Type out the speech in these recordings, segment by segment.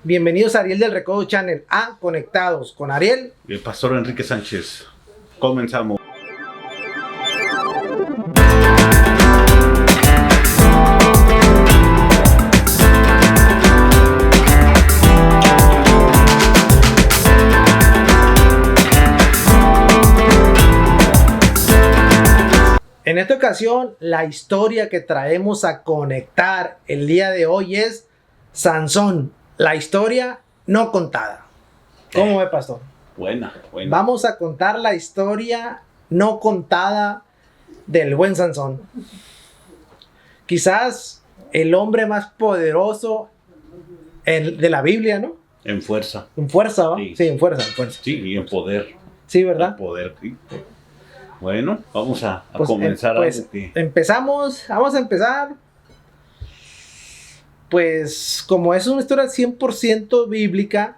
Bienvenidos a Ariel del Recodo Channel, a Conectados con Ariel y el pastor Enrique Sánchez. Comenzamos. En esta ocasión, la historia que traemos a conectar el día de hoy es Sansón, la historia no contada. ¿Cómo ve, pastor? Buena. Vamos a contar la historia no contada del buen Sansón. Quizás el hombre más poderoso de la Biblia, ¿no? En fuerza. En fuerza, ¿va? Sí. Sí, en fuerza. Sí, y en poder. Sí, ¿verdad? En poder, sí. Bueno, vamos a Pues, comenzar pues, algo que... vamos a empezar. Pues como es una historia 100% bíblica,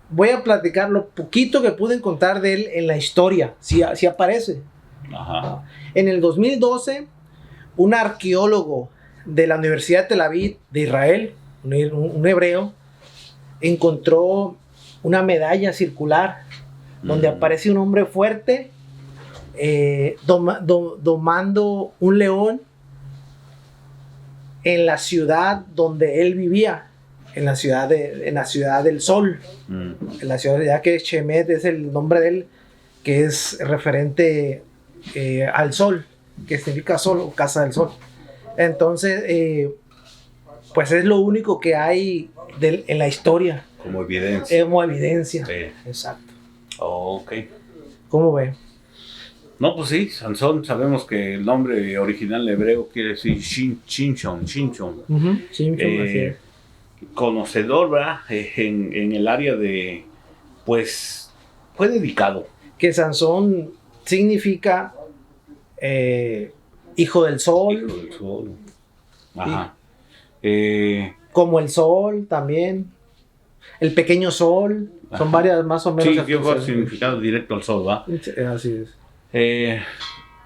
voy a platicar lo poquito que pude encontrar de él en la historia, si aparece. Ajá. En el 2012, un arqueólogo de la Universidad de Tel Aviv de Israel, un hebreo, encontró una medalla circular donde aparece un hombre fuerte domando un león en la ciudad donde él vivía, en la ciudad del Sol, en la ciudad ya que Shemet es el nombre de él, que es referente al sol, que significa sol o casa del sol. Entonces, pues es lo único que hay en la historia. Como evidencia. Como evidencia. Sí. Exacto. Ok. ¿Cómo ve? No, pues sí, Sansón, sabemos que el nombre original hebreo quiere decir Shinshon. Shimshon, así es. Conocedor, ¿verdad? En el área de, pues, fue dedicado. Que Sansón significa hijo del sol. Hijo del sol. Ajá. Como el sol también. El pequeño sol. Ajá. Son varias más o menos. Sí, dio significado directo al sol, ¿va? Así es.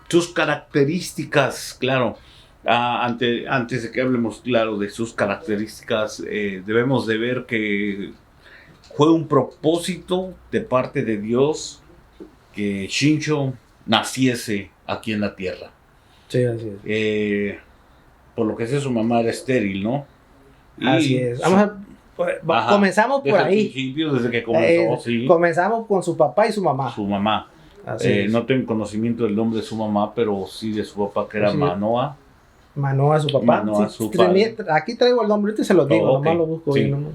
Sus características, claro. Antes de que hablemos, claro, de sus características, debemos de ver que fue un propósito de parte de Dios que Shinshon naciese aquí en la tierra. Sí, así es. Por lo que sé, su mamá era estéril, ¿no? Así es. Comenzamos por ahí. Desde que comenzó, sí. Comenzamos con su papá y su mamá. Su mamá. No tengo conocimiento del nombre de su mamá, pero sí de su papá, que era Manoah. Manoah, su papá. Manoah, su padre. Aquí traigo el nombre, ahorita se lo digo, nomás lo busco sí. bien. ¿No?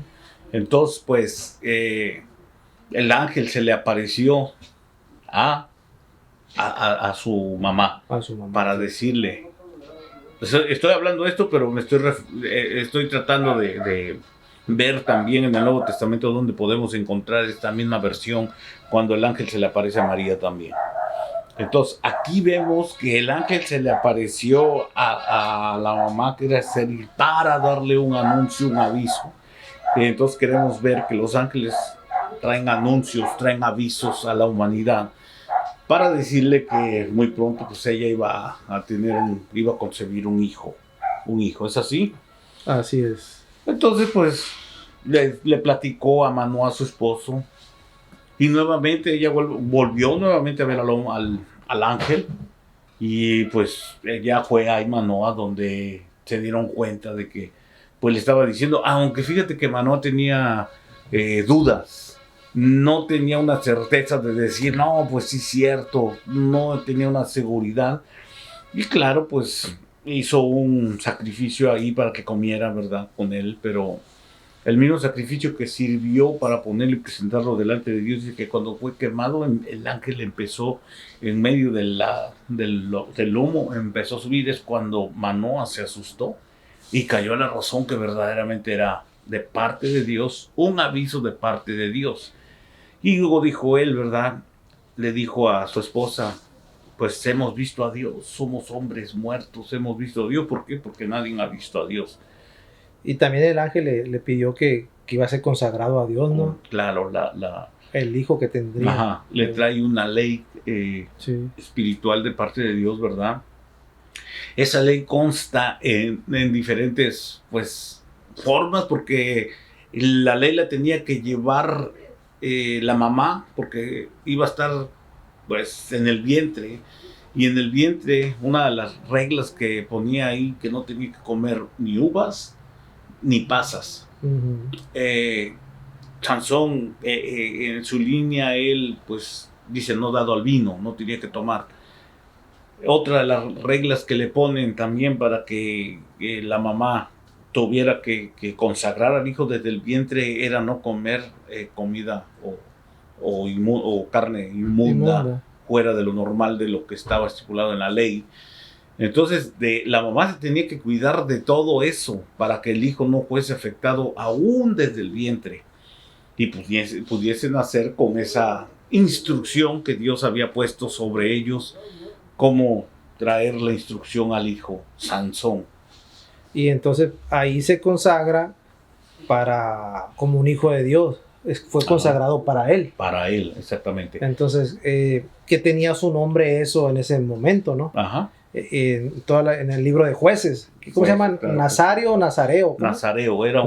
Entonces, pues, el ángel se le apareció a su mamá. A su mamá. Para decirle. Estoy hablando de esto, pero estoy tratando de ver también en el Nuevo Testamento donde podemos encontrar esta misma versión cuando el ángel se le aparece a María también. Entonces, aquí vemos que el ángel se le apareció a la mamá que era estéril para darle un anuncio, un aviso. Entonces queremos ver que los ángeles traen anuncios, traen avisos a la humanidad para decirle que muy pronto pues ella iba a concebir un hijo. ¿Es así? Así es. Entonces, pues, le platicó a Manoah, a su esposo, y nuevamente ella volvió nuevamente a ver al ángel, y pues ella fue a Manoah donde se dieron cuenta de que, pues le estaba diciendo, aunque fíjate que Manoah tenía dudas, no tenía una certeza de decir, no, pues sí es cierto, no tenía una seguridad, y claro, pues hizo un sacrificio ahí para que comiera, ¿verdad?, con él, pero el mismo sacrificio que sirvió para ponerlo y presentarlo delante de Dios, dice que cuando fue quemado, el ángel empezó, en medio del humo, empezó a subir, es cuando Manoah se asustó y cayó a la razón que verdaderamente era de parte de Dios, un aviso de parte de Dios. Y luego dijo él, ¿verdad?, le dijo a su esposa, pues hemos visto a Dios, somos hombres muertos, hemos visto a Dios. ¿Por qué? Porque nadie ha visto a Dios. Y también el ángel le pidió que iba a ser consagrado a Dios, ¿no? Claro, el hijo que tendría. Ajá, le trae una ley espiritual de parte de Dios, ¿verdad? Esa ley consta en diferentes, pues, formas, porque la ley la tenía que llevar la mamá, porque iba a estar pues en el vientre. Y en el vientre, una de las reglas que ponía ahí, que no tenía que comer ni uvas ni pasas. Sansón, en su línea, él pues dice no dado al vino, no tenía que tomar. Otra de las reglas que le ponen también para que la mamá tuviera que consagrar al hijo desde el vientre era no comer comida o carne inmunda fuera de lo normal, de lo que estaba estipulado en la ley. Entonces la mamá se tenía que cuidar de todo eso para que el hijo no fuese afectado aún desde el vientre y pudiesen nacer con esa instrucción que Dios había puesto sobre ellos, cómo traer la instrucción al hijo Sansón. Y entonces ahí se consagra como un hijo de Dios. Fue consagrado para él. Para él, exactamente. Entonces, que tenía su nombre eso en ese momento, ¿no? Ajá. En el libro de Jueces. ¿Cómo se llama? Claro. ¿Nazario o Nazareo? ¿Cómo? Nazareo. Era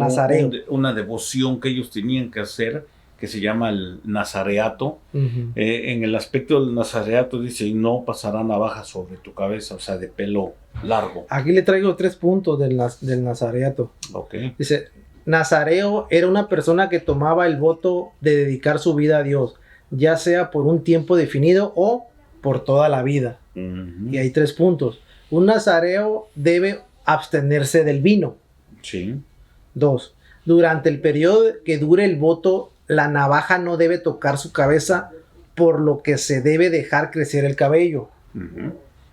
una devoción que ellos tenían que hacer, que se llama el nazareato. En el aspecto del nazareato dice, y no pasará navaja sobre tu cabeza, o sea, de pelo largo. Aquí le traigo 3 puntos del nazareato. Okay. Dice, Nazareo era una persona que tomaba el voto de dedicar su vida a Dios, ya sea por un tiempo definido o por toda la vida. Y hay 3 puntos. Un nazareo debe abstenerse del vino. Sí. 2. Durante el periodo que dure el voto, la navaja no debe tocar su cabeza, por lo que se debe dejar crecer el cabello.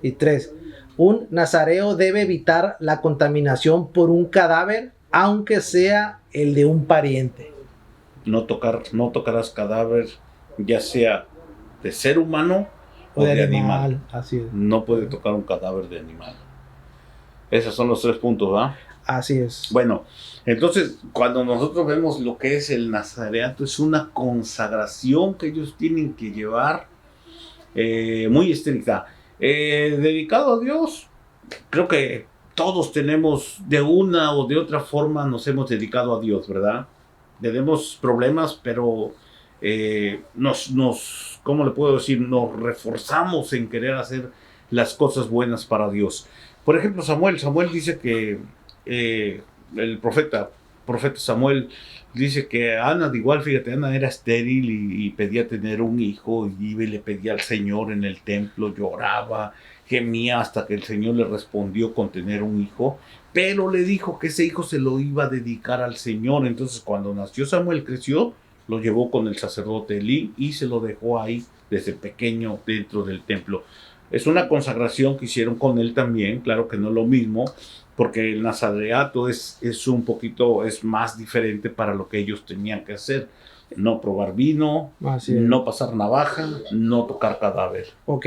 Y 3. Un nazareo debe evitar la contaminación por un cadáver, aunque sea el de un pariente. No tocarás cadáver, ya sea de ser humano o de animal. Así es. No puede tocar un cadáver de animal. Esos son los 3 puntos, ¿verdad? Así es. Bueno, entonces, cuando nosotros vemos lo que es el nazareato, es una consagración que ellos tienen que llevar muy estricta. Dedicado a Dios, creo que todos tenemos, de una o de otra forma, nos hemos dedicado a Dios, ¿verdad? Tenemos problemas, pero ¿cómo le puedo decir? Nos reforzamos en querer hacer las cosas buenas para Dios. Por ejemplo, Samuel dice que el profeta Samuel dice que Ana, de igual, fíjate, Ana era estéril y pedía tener un hijo, y iba y le pedía al Señor en el templo, lloraba, gemía hasta que el Señor le respondió con tener un hijo, pero le dijo que ese hijo se lo iba a dedicar al Señor. Entonces, cuando nació Samuel, creció, lo llevó con el sacerdote Elí y se lo dejó ahí desde pequeño dentro del templo. Es una consagración que hicieron con él también, claro que no es lo mismo, porque el nazareato es más diferente para lo que ellos tenían que hacer. No probar vino, no pasar navaja, no tocar cadáver. Ok,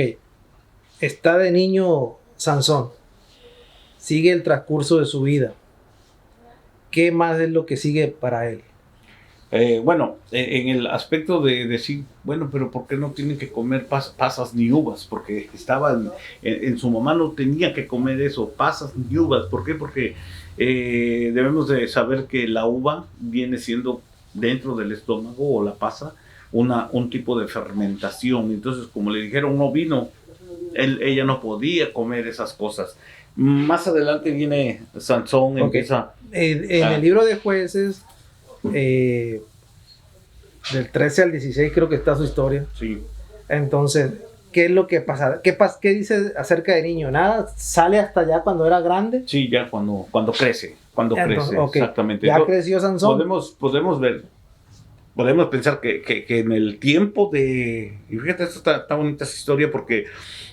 está de niño Sansón, sigue el transcurso de su vida. ¿Qué más es lo que sigue para él? En el aspecto de decir, bueno, pero ¿por qué no tienen que comer pasas ni uvas? Porque estaba en su mamá no tenía que comer eso, pasas ni uvas. ¿Por qué? Porque debemos de saber que la uva viene siendo dentro del estómago, o la pasa, un tipo de fermentación. Entonces, como le dijeron no vino, ella no podía comer esas cosas. Más adelante viene Sansón, empieza... En el libro de Jueces... del 13 al 16 creo que está su historia. Sí. Entonces, ¿qué es lo que pasa? ¿Qué dice acerca del niño? ¿Nada? ¿Sale hasta allá cuando era grande? Sí, ya cuando crece. Okay. Exactamente. Ya creció Sansón. Podemos pensar que en el tiempo de... Y fíjate, esto está bonita esa historia, porque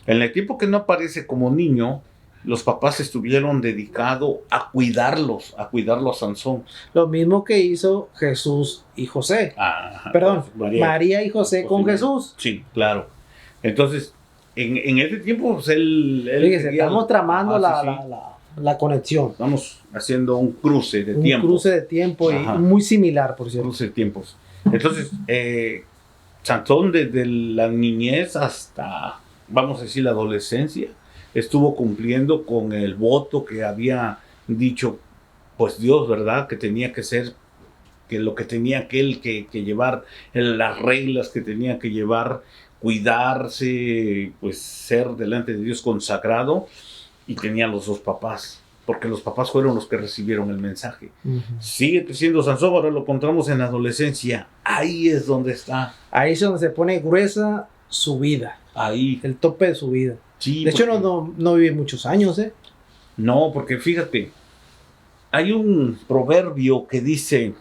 en el tiempo que no aparece como niño, los papás estuvieron dedicados a cuidarlo a Sansón. Lo mismo que hizo Jesús y José. Perdón, María y José con Jesús. Sí, claro. Entonces, en ese tiempo, pues él fíjese, estamos tramando la conexión. Estamos haciendo un cruce de tiempo. Un cruce de tiempo y muy similar, por cierto. Cruce de tiempos. Entonces, Sansón desde la niñez hasta, vamos a decir, la adolescencia, estuvo cumpliendo con el voto que había dicho pues Dios, ¿verdad? Que tenía que ser, que lo que tenía aquel que llevar, las reglas que tenía que llevar, cuidarse, pues ser delante de Dios consagrado, y tenía los dos papás, porque los papás fueron los que recibieron el mensaje. Sigue creciendo Sansón, ahora lo encontramos en la adolescencia, ahí es donde está. Ahí es donde se pone gruesa su vida. Ahí. El tope de su vida. Sí, de hecho, no vive muchos años, ¿eh? No, porque fíjate, hay un proverbio que dice,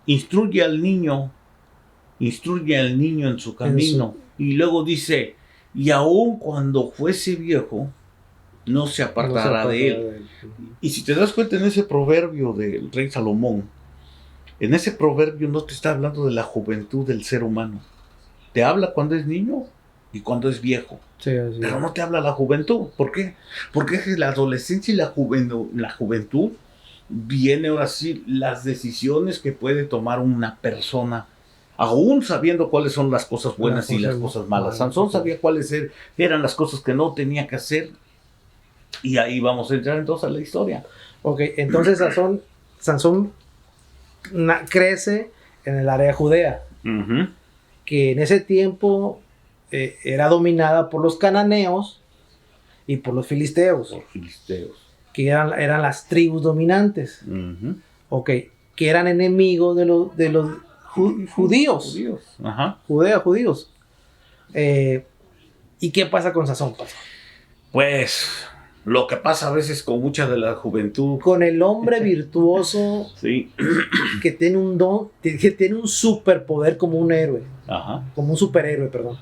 instruye al niño en su camino. Y luego dice, y aun cuando fuese viejo, no se apartará de él. Y si te das cuenta en ese proverbio del rey Salomón, en ese proverbio no te está hablando de la juventud del ser humano. Te habla cuando es niño y cuando es viejo. Sí, pero no te habla la juventud. ¿Por qué? Porque es la adolescencia y la juventud viene ahora sí las decisiones que puede tomar una persona, aún sabiendo cuáles son las cosas buenas y las cosas malas. Sansón sabía cuáles eran las cosas que no tenía que hacer. Y ahí vamos a entrar entonces a la historia. Ok, entonces Sansón crece en el área de Judea, que en ese tiempo era dominada por los cananeos y por los filisteos. Que eran las tribus dominantes. Ok, que eran enemigos de los judíos. Judíos. ¿Y qué pasa con Sansón? Pues lo que pasa a veces con mucha de la juventud. Con el hombre virtuoso sí. que tiene un don, que tiene un superpoder como un héroe. Como un superhéroe, perdón.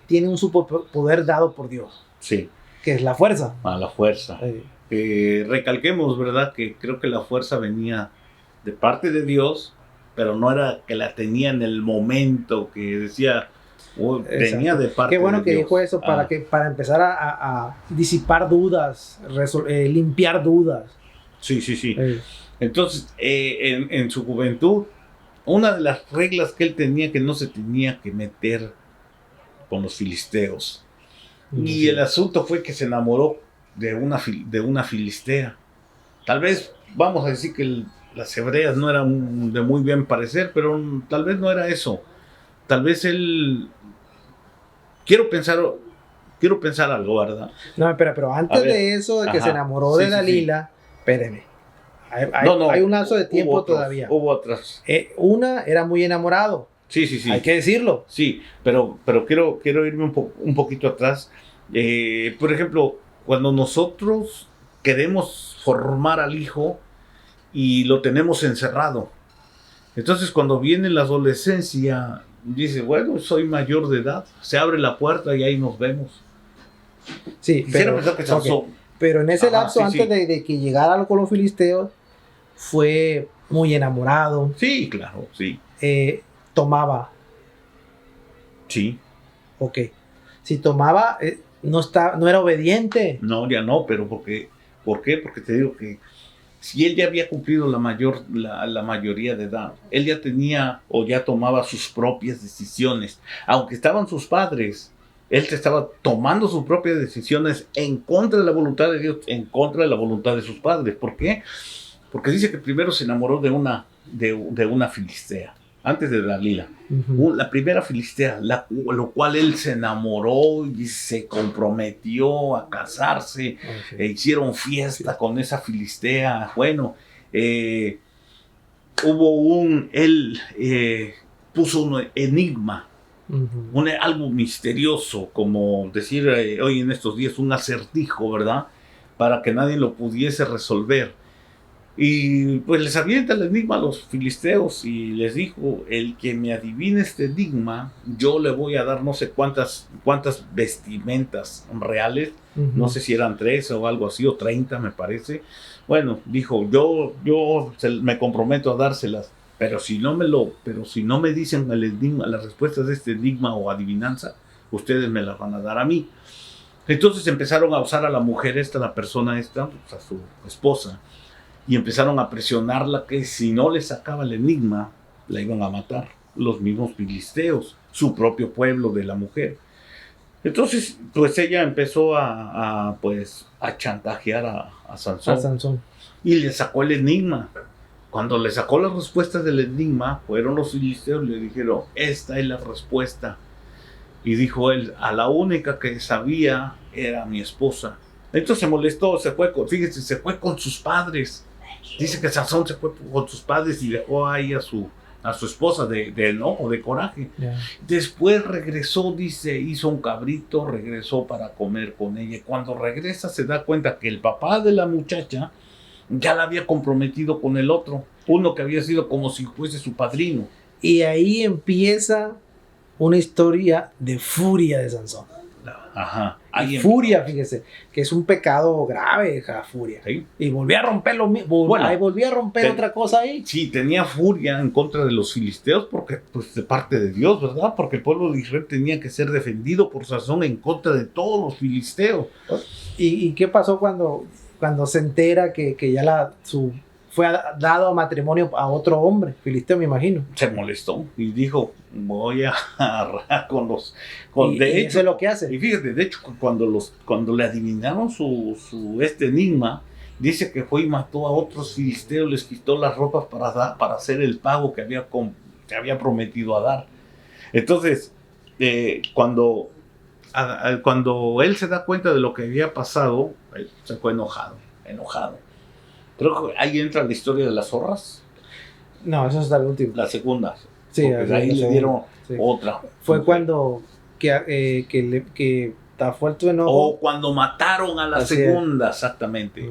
Tiene un superpoder dado por Dios. Sí. Que es la fuerza. La fuerza. Recalquemos, ¿verdad? Que creo que la fuerza venía de parte de Dios, pero no era que la tenía en el momento que decía... venía de parte Qué bueno de que Dios. dijo eso para empezar a disipar dudas, limpiar dudas. Sí. Entonces, en su juventud, una de las reglas que él tenía que no se tenía que meter con los filisteos. Y el asunto fue que se enamoró de una filistea. Tal vez, vamos a decir que las hebreas no eran de muy bien parecer, pero tal vez no era eso. Tal vez él... Quiero pensar algo, ¿verdad? No, pero antes de eso, de que se enamoró de Dalila, espéreme. Hay un lapso de tiempo todavía. Hubo otras. Una era muy enamorado. Sí. Hay que decirlo. Sí, pero quiero irme un poquito atrás. Por ejemplo, cuando nosotros queremos formar al hijo y lo tenemos encerrado. Entonces, cuando viene la adolescencia, dice, bueno, soy mayor de edad, se abre la puerta y ahí nos vemos. Sí, pero en ese lapso, antes de que llegara con los filisteos, fue muy enamorado. Sí, claro, sí. Tomaba. Sí. Ok. Si tomaba, no era obediente. No, ya no, pero ¿por qué? Porque te digo que si él ya había cumplido la mayoría de edad, él ya tenía o ya tomaba sus propias decisiones. Aunque estaban sus padres, él estaba tomando sus propias decisiones en contra de la voluntad de Dios, en contra de la voluntad de sus padres. ¿Por qué? Porque dice que primero se enamoró de una filistea, antes de Dalila. La primera filistea, lo cual él se enamoró y se comprometió a casarse. Hicieron fiesta con esa filistea. Bueno, él puso un enigma, algo misterioso, como decir hoy en estos días, un acertijo, ¿verdad? Para que nadie lo pudiese resolver. Y pues les avienta el enigma a los filisteos y les dijo, el que me adivine este enigma, yo le voy a dar no sé cuántas vestimentas reales, no sé si eran 13 o algo así, o 30 me parece. Bueno, dijo, yo me comprometo a dárselas, pero si no me dicen el enigma, las respuestas de este enigma o adivinanza, ustedes me las van a dar a mí. Entonces empezaron a usar a la mujer la persona esta, pues a su esposa, y empezaron a presionarla que si no le sacaba el enigma, la iban a matar los mismos filisteos, su propio pueblo de la mujer. Entonces, pues ella empezó a chantajear a Sansón. y le sacó el enigma. Cuando le sacó las respuestas del enigma, fueron los filisteos y le dijeron, esta es la respuesta. Y dijo él, a la única que sabía era mi esposa. Entonces se molestó, fíjese, se fue con sus padres. Dice que Sansón se fue con sus padres y dejó ahí a su esposa de enojo, de coraje. Yeah. Después regresó, dice, hizo un cabrito, regresó para comer con ella. Cuando regresa se da cuenta que el papá de la muchacha ya la había comprometido con el otro, uno que había sido como si fuese su padrino. Y ahí empieza una historia de furia de Sansón. Ajá. Y furia, fíjese, que es un pecado grave, la furia. ¿Sí? Y volví a romper lo mismo. Volví a romper otra cosa ahí. Sí, tenía furia en contra de los filisteos porque, pues, de parte de Dios, ¿verdad? Porque el pueblo de Israel tenía que ser defendido por Sansón en contra de todos los filisteos. ¿Y qué pasó cuando se entera que ya fue dado a matrimonio a otro hombre, filisteo, me imagino? Se molestó y dijo, voy a agarrar con los... Y eso es lo que hace. Y fíjate, de hecho, cuando le adivinaron este enigma, dice que fue y mató a otros filisteos, les quitó las ropas para hacer el pago que había prometido a dar. Entonces, cuando él se da cuenta de lo que había pasado, él se fue enojado. Creo que ahí entra la historia de las zorras. No, eso es la última. La segunda. Sí, porque ahí le dieron otra. Fue cuando que fue el tu enojo. O cuando mataron a la segunda, exactamente. Sí.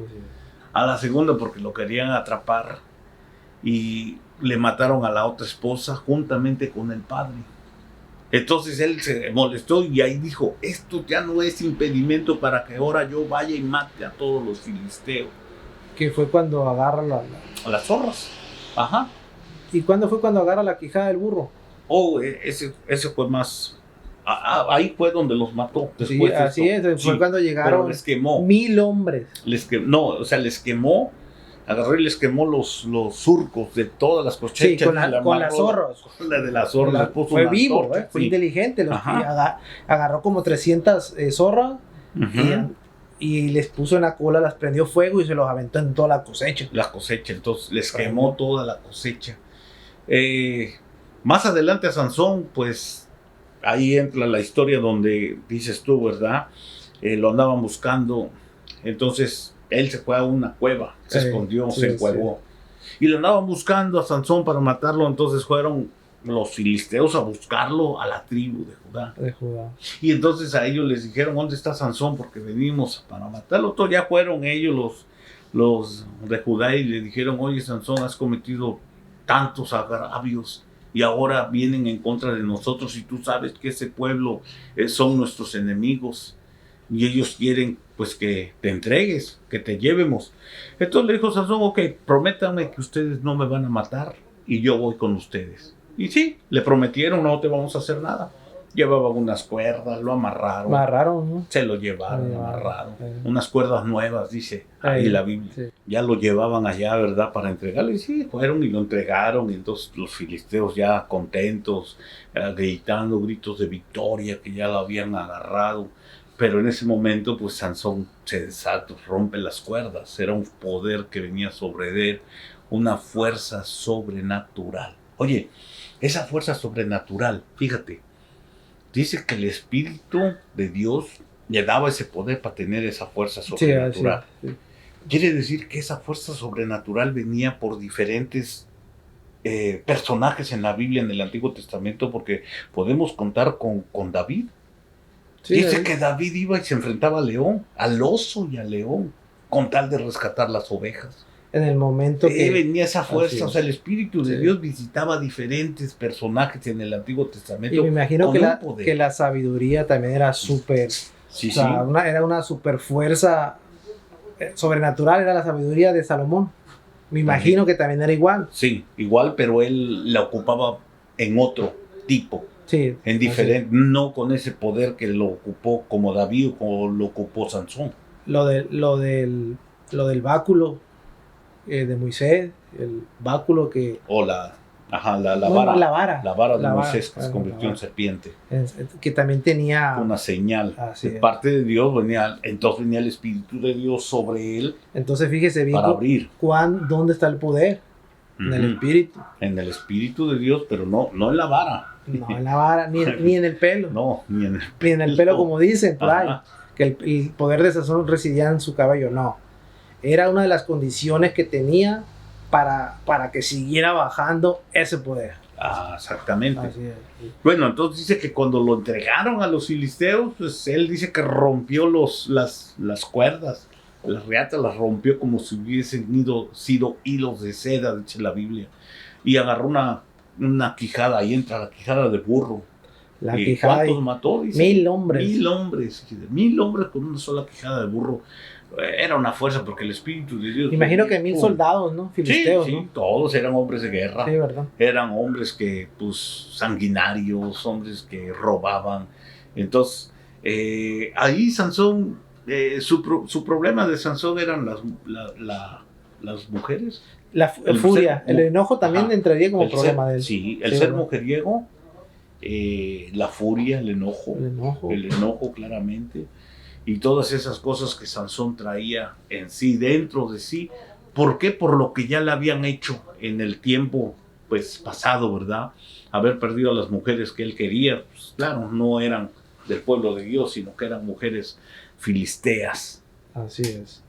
A la segunda porque lo querían atrapar y le mataron a la otra esposa juntamente con el padre. Entonces él se molestó y ahí dijo, esto ya no es impedimento para que ahora yo vaya y mate a todos los filisteos. Que fue cuando agarra a las zorras. Ajá. ¿Y cuándo fue cuando agarra la quijada del burro? Oh, ese fue más... ahí fue donde los mató. Después sí, así es. Fue cuando llegaron les quemó. 1000 hombres. Les quemó. Agarró y les quemó los surcos de todas las cosechas. Sí, con las zorras. La de las zorras. Fue vivo, fue inteligente. Agarró como 300 zorras y les puso en la cola, las prendió fuego y se los aventó en toda la cosecha. La cosecha, entonces les quemó toda la cosecha. Más adelante a Sansón, pues ahí entra la historia donde dices tú, ¿verdad? Lo andaban buscando, entonces él se fue a una cueva, se escondió, se encuevó. Y lo andaban buscando a Sansón para matarlo, entonces fueron los filisteos a buscarlo a la tribu de Judá. Y entonces a ellos les dijeron, ¿dónde está Sansón? Porque venimos para matarlo. Entonces ya fueron ellos los de Judá y le dijeron, oye Sansón, has cometido tantos agravios y ahora vienen en contra de nosotros y tú sabes que ese pueblo son nuestros enemigos y ellos quieren pues que te entregues, que te llevemos. Entonces le dijo Sansón, ok, prométanme que ustedes no me van a matar y yo voy con ustedes. Y sí, le prometieron, no te vamos a hacer nada. Llevaban unas cuerdas, lo amarraron. ¿No? Se lo llevaron amarrado. Unas cuerdas nuevas, dice ahí la Biblia. Sí. Ya lo llevaban allá, ¿verdad? Para entregarlo. Y sí, fueron y lo entregaron. Y entonces los filisteos ya contentos, gritando gritos de victoria, que ya lo habían agarrado. Pero en ese momento, pues Sansón se desata, rompe las cuerdas. Era un poder que venía sobre él, una fuerza sobrenatural. Oye, esa fuerza sobrenatural, fíjate, dice que el Espíritu de Dios le daba ese poder para tener esa fuerza sobrenatural. Sí. Quiere decir que esa fuerza sobrenatural venía por diferentes personajes en la Biblia, en el Antiguo Testamento, porque podemos contar con David. Sí, dice que David iba y se enfrentaba al oso y al león, con tal de rescatar las ovejas. En el momento que venía esa fuerza, o sea, el Espíritu de Dios visitaba diferentes personajes en el Antiguo Testamento. Y me imagino que la sabiduría también era súper, era una super fuerza sobrenatural, era la sabiduría de Salomón. Me imagino que también era igual. Sí, igual, pero él la ocupaba en otro tipo. Sí, en diferente, no con ese poder que lo ocupó como David o como lo ocupó Sansón. Lo del báculo de Moisés, el báculo que... O la Ajá, la No, vara. la vara. La vara de La vara, Moisés que se bueno, convirtió la en vara. serpiente. Que también tenía... Una señal. Así De es. parte de Dios entonces venía el Espíritu de Dios sobre él Entonces fíjese bien para abrir. dónde está el poder. En el Ujú. espíritu. En el Espíritu de Dios, pero no en la vara. No en la vara, ni en el pelo. No, ni en el Ni en el pelo, como dicen por ahí. Ajá. Que el poder de Sansón residía en su cabello. No. Era una de las condiciones que tenía para que siguiera bajando ese poder. Ah, exactamente. Así es. Bueno, entonces dice que cuando lo entregaron a los filisteos, pues él dice que rompió las cuerdas, las reatas las rompió como si hubiesen sido hilos de seda, dice la Biblia. Y agarró una quijada, ahí entra la quijada de burro. La ¿Y quijada. cuántos mató? Dice, 1000 hombres. 1000 hombres. 1000 hombres con una sola quijada de burro. Era una fuerza porque el Espíritu de Dios... Imagino que 1000 soldados, ¿no? Filisteos, Sí, ¿no? todos eran hombres de guerra. Sí, ¿verdad? Eran hombres que, pues, sanguinarios, hombres que robaban. Entonces, ahí Sansón, su problema de Sansón eran las mujeres. La El furia, ser- el enojo también Ajá. entraría como El problema ser- de él. Sí, el Sí, ser ¿verdad? mujeriego, la furia, el enojo. El enojo. Claramente, y todas esas cosas que Sansón traía en sí, dentro de sí. ¿Por qué? Por lo que ya le habían hecho en el tiempo pues pasado, ¿verdad? Haber perdido a las mujeres que él quería, pues, claro, no eran del pueblo de Dios, sino que eran mujeres filisteas. Así es.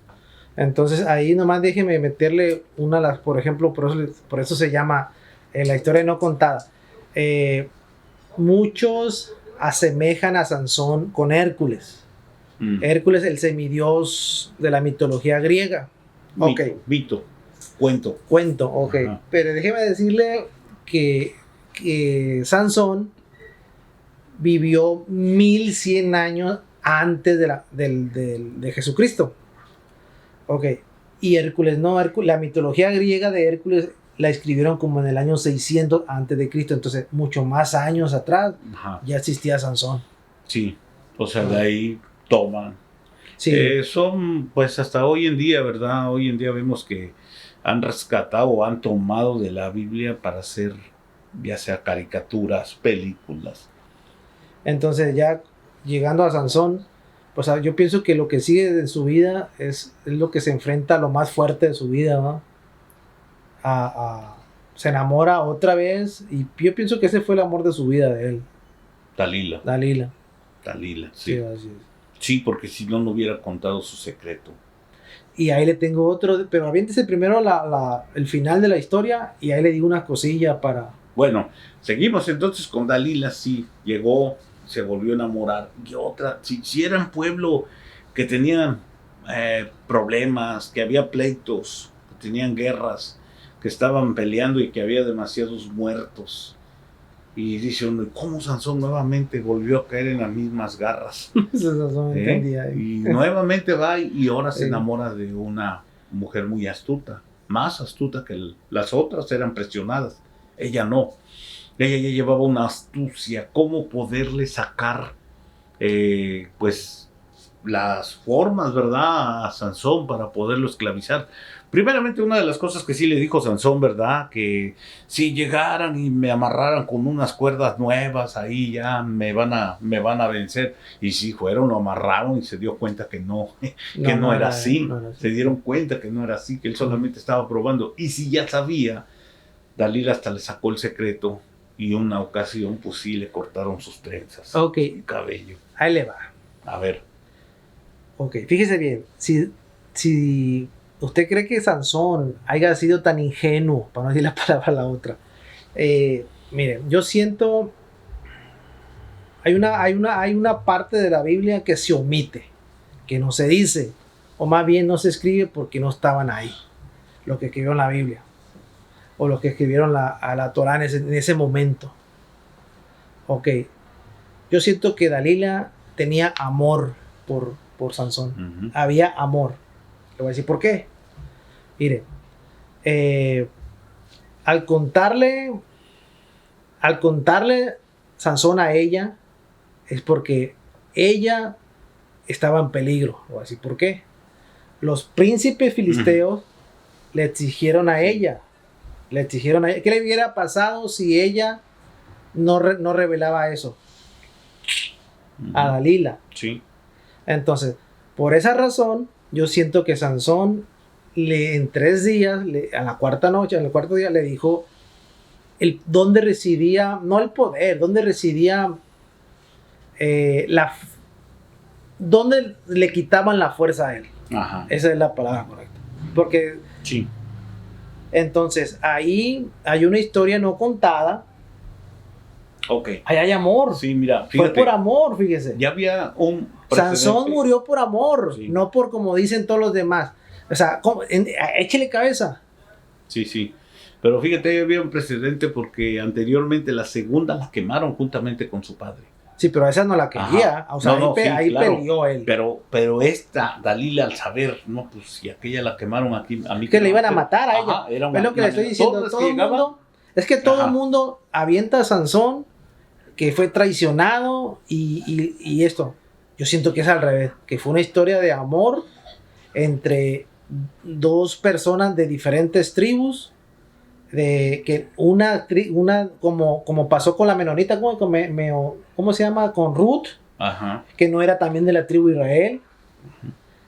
Entonces ahí nomás déjeme meterle una de las, por ejemplo, por eso se llama la historia no contada. Muchos asemejan a Sansón con Hércules. Hércules, el semidios de la mitología griega. Ok. Mito, cuento. Cuento, ok. Ajá. Pero déjeme decirle que Sansón vivió 1100 años antes de Jesucristo. Ok. Y Hércules no, la mitología griega de Hércules la escribieron como en el año 600 antes de Cristo. Entonces, mucho más años atrás Ajá. ya existía Sansón. Sí, o sea, de ahí toman. Sí. Son, pues hasta hoy en día, ¿verdad? Hoy en día vemos que han rescatado o han tomado de la Biblia para hacer, ya sea caricaturas, películas. Entonces, ya llegando a Sansón, pues yo pienso que lo que sigue de su vida es lo que se enfrenta a lo más fuerte de su vida, ¿no? Se enamora otra vez y yo pienso que ese fue el amor de su vida de él, Dalila, Dalila. sí. Sí, así es. Sí, porque si no, no hubiera contado su secreto. Y ahí le tengo otro, pero aviéntese primero el final de la historia y ahí le digo una cosilla para... Bueno, seguimos entonces con Dalila, sí, llegó, se volvió a enamorar. Y otra, si era un pueblo que tenían problemas, que había pleitos, que tenían guerras, que estaban peleando y que había demasiados muertos. Y dice uno, ¿cómo Sansón nuevamente volvió a caer en las mismas garras? Eso no entendía. Y nuevamente va y ahora se Sí. enamora de una mujer muy astuta, más astuta que las otras, eran presionadas. Ella no. Ella ya llevaba una astucia, cómo poderle sacar, pues, las formas, ¿verdad?, a Sansón para poderlo esclavizar. Primeramente, una de las cosas que sí le dijo Sansón, ¿verdad?, que si llegaran y me amarraran con unas cuerdas nuevas, ahí ya me van a vencer. Y sí, fueron, lo amarraron y se dio cuenta que no era así. no era así. Se dieron cuenta que no era así, que él solamente estaba probando. Y si ya sabía, Dalila hasta le sacó el secreto y una ocasión, pues sí, le cortaron sus trenzas, Ok, el cabello. ahí le va. A ver, Ok, fíjese bien, si usted cree que Sansón haya sido tan ingenuo, para no decir la palabra a la otra, mire, yo siento, hay una parte de la Biblia que se omite, que no se dice, o más bien no se escribe porque no estaban ahí, los que escribieron la Biblia, o los que escribieron a la Torá en ese momento. Ok, yo siento que Dalila tenía amor por Sansón. Había amor. Le voy a decir por qué. Mire, al contarle Sansón a ella, es porque ella estaba en peligro. Le voy a decir por qué. Los príncipes filisteos le exigieron a ella Le exigieron a ella. ¿Qué le hubiera pasado si ella no revelaba eso a Dalila? Sí. Entonces, por esa razón, yo siento que Sansón en 3 días, a la cuarta noche, al cuarto día, le dijo dónde residía, no el poder, dónde residía dónde le quitaban la fuerza a él. Ajá. Esa es la palabra correcta. Porque sí. Entonces, ahí hay una historia no contada. Ok. Ahí hay amor. Sí, mira, fíjate. Fue por amor, fíjese. Ya había un precedente. Sansón murió por amor, sí. No por como dicen todos los demás. O sea, échele cabeza. Sí, sí. Pero fíjate, había un precedente porque anteriormente la segunda la quemaron juntamente con su padre. Sí, pero esa no la quería. Ajá. O sea, ahí claro, peleó él. Pero esta, Dalila, al saber, no, pues si aquella la quemaron aquí, a mí que le iban a matar a ella. Era es lo que le estoy diciendo. Todo el mundo, es que todo el mundo avienta a Sansón, que fue traicionado, y esto. Yo siento que es al revés, que fue una historia de amor entre 2 personas de diferentes tribus, de que una como pasó con la menonita, ¿cómo se llama? Con Ruth, ajá, que no era también de la tribu de Israel.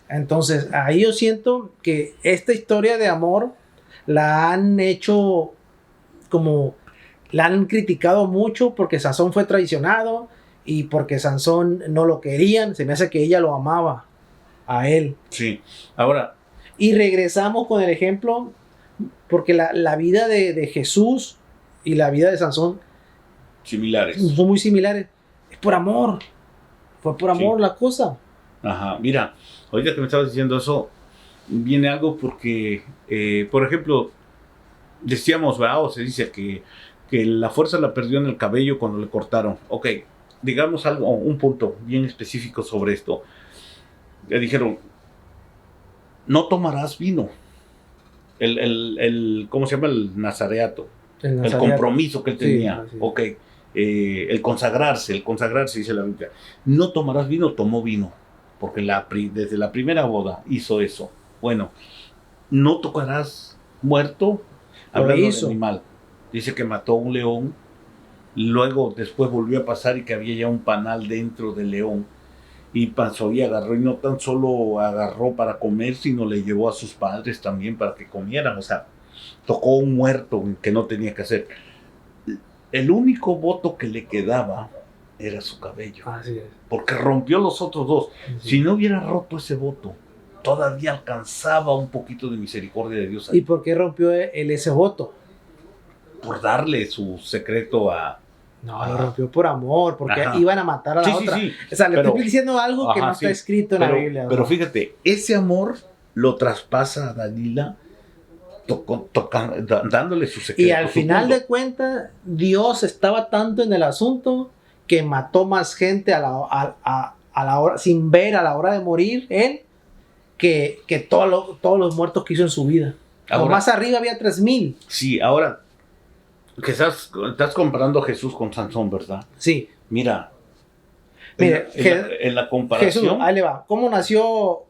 Entonces ahí yo siento que esta historia de amor la han hecho como, la han criticado mucho porque Sansón fue traicionado y porque Sansón no lo querían. Se me hace que ella lo amaba a él. Sí, ahora. Y regresamos con el ejemplo, porque la vida de Jesús y la vida de Sansón similares. Son muy similares. Es por amor. Fue por amor sí. La cosa. Ajá, mira, ahorita que me estabas diciendo eso, viene algo porque, por ejemplo, decíamos, ¿verdad? O se dice que la fuerza la perdió en el cabello cuando le cortaron. Ok, digamos algo, un punto bien específico sobre esto. Le dijeron, no tomarás vino. ¿Cómo se llama? El nazareato. El compromiso que él tenía. Sí, sí. Ok. El consagrarse, dice la Biblia. No tomarás vino, tomó vino. Porque desde la primera boda hizo eso. Bueno, no tocarás muerto, hablando de animal. Dice que mató a un león. Luego, después volvió a pasar y que había ya un panal dentro del león. Y pasó y agarró, y no tan solo agarró para comer, sino le llevó a sus padres también para que comieran. O sea, tocó un muerto que no tenía que hacer. El único voto que le quedaba era su cabello. Así es. Porque rompió los otros 2. Sí. Si no hubiera roto ese voto, todavía alcanzaba un poquito de misericordia de Dios. ¿Y por qué rompió él ese voto? Por darle su secreto a... No, lo rompió por amor, porque iban a matar a la otra. Sí. O sea, le estoy diciendo algo que no está escrito en la Biblia. Pero fíjate, ese amor lo traspasa a Dalila dándole su secreto. Y al final de cuentas, Dios estaba tanto en el asunto que mató más gente a la hora, sin ver a la hora de morir él, que todos los muertos que hizo en su vida. Ahora, más arriba había 3,000. Sí, ahora que estás comparando a Jesús con Sansón, ¿verdad? Sí. Mira, en la comparación... Jesús, ahí le va. ¿Cómo nació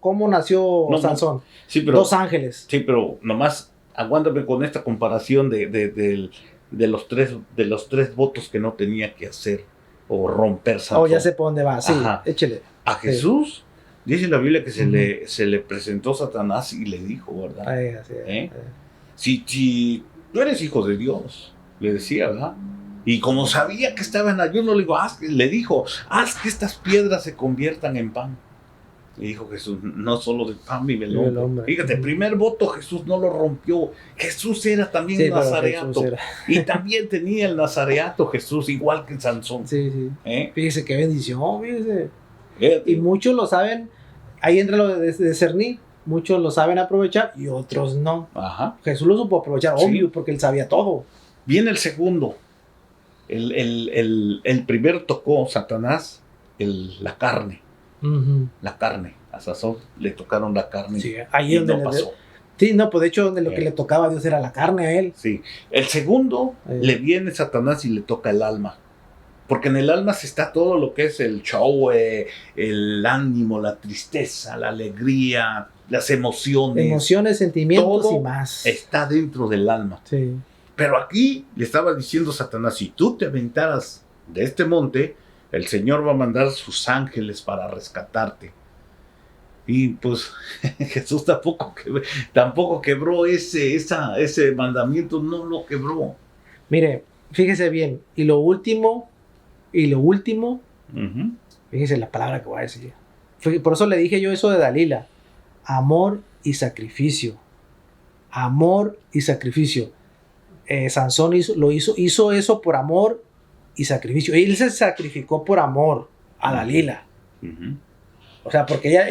Sansón? Sí, pero, 2 ángeles. Sí, pero nomás aguántame con esta comparación de los tres votos que no tenía que hacer o romper Sansón. Oh, ya sé por dónde va. Sí, échele. A Jesús, dice la Biblia que se le presentó Satanás y le dijo, ¿verdad? Así. Si tú eres hijo de Dios, le decía, ¿verdad? Y como sabía que estaba en ayuno, le dijo, haz que estas piedras se conviertan en pan. Y dijo Jesús, no solo de pan vive el hombre. Fíjate, el primer voto Jesús no lo rompió. Jesús era también un nazareato. Y también tenía el nazareato Jesús, igual que Sansón. Sí. Fíjese qué bendición, fíjese. Y muchos lo saben, ahí entra lo de discernir. Muchos lo saben aprovechar y otros no. Ajá. Jesús lo supo aprovechar, obvio, porque él sabía todo. Viene el segundo. El primero tocó Satanás la carne. La carne. A Sansón le tocaron la carne. Sí, ahí donde no pasó. Sí, no, pues de hecho lo que le tocaba a Dios era la carne a él. Sí. El segundo le viene Satanás y le toca el alma. Porque en el alma se está todo lo que es el show, el ánimo, la tristeza, la alegría, las emociones. Emociones, sentimientos todo y más. Está dentro del alma. Sí. Pero aquí le estaba diciendo Satanás, si tú te aventaras de este monte, el Señor va a mandar sus ángeles para rescatarte. Y pues Jesús tampoco quebró ese mandamiento, no lo quebró. Mire, fíjese bien, y lo último, Uh-huh. fíjese la palabra que voy a decir. Por eso le dije yo eso de Dalila. Amor y sacrificio. Amor y sacrificio. Sansón hizo eso por amor y sacrificio. Él se sacrificó por amor a Dalila. Uh-huh. O sea, porque ella,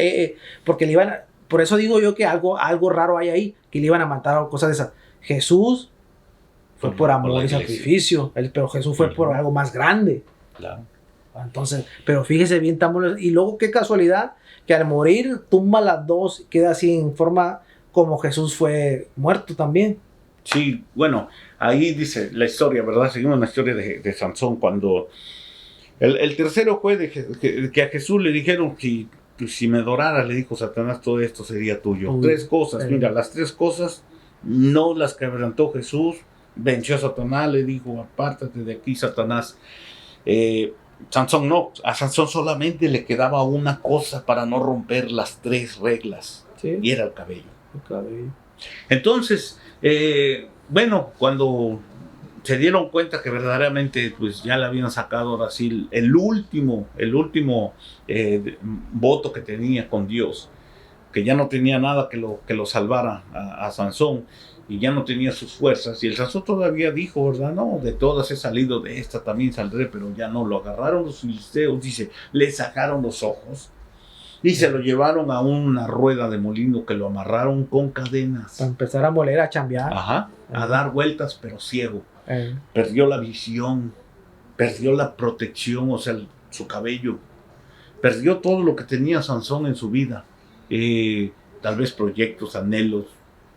porque le iban por eso digo yo que algo raro hay ahí, que le iban a matar o cosas de esas. Jesús fue por amor y sacrificio, pero Jesús fue por algo más grande. Claro. Entonces, pero fíjese bien, y luego qué casualidad que al morir tumba las dos, queda así en forma como Jesús fue muerto también. Sí, bueno, ahí dice la historia, ¿verdad? Seguimos la historia de Sansón cuando el tercero fue que a Jesús le dijeron que si me adoraras, le dijo Satanás, todo esto sería tuyo. Tres cosas, mira, las tres cosas no las quebrantó Jesús, venció a Satanás, le dijo, apártate de aquí, Satanás. Sansón no, a Sansón solamente le quedaba una cosa para no romper las tres reglas, ¿sí? Y era el cabello. El cabello. Entonces, bueno, cuando se dieron cuenta que verdaderamente pues ya le habían sacado ahora sí el último voto que tenía con Dios, que ya no tenía nada que lo salvara a Sansón, y ya no tenía sus fuerzas, y el Sansón todavía dijo, ¿verdad? No, de todas he salido, de esta también saldré, pero ya no, lo agarraron los filisteos, dice, le sacaron los ojos, y se lo llevaron a una rueda de molino que lo amarraron con cadenas. Para empezar a moler, a chambear. Ajá, a dar vueltas, pero ciego. Perdió la visión, perdió la protección, o sea, su cabello. Perdió todo lo que tenía Sansón en su vida. Tal vez proyectos, anhelos,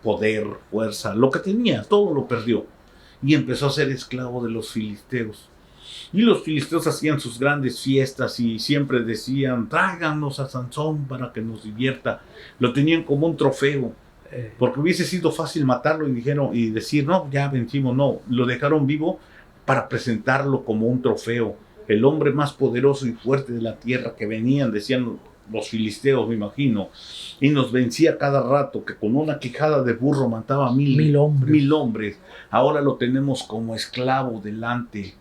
poder, fuerza, lo que tenía, todo lo perdió. Y empezó a ser esclavo de los filisteos. Y los filisteos hacían sus grandes fiestas y siempre decían, tráiganos a Sansón para que nos divierta. Lo tenían como un trofeo, porque hubiese sido fácil matarlo y decir, no, ya vencimos. No, lo dejaron vivo para presentarlo como un trofeo. El hombre más poderoso y fuerte de la tierra que venían, decían los filisteos, me imagino, y nos vencía cada rato, que con una quijada de burro mataba a mil hombres. Ahora lo tenemos como esclavo delante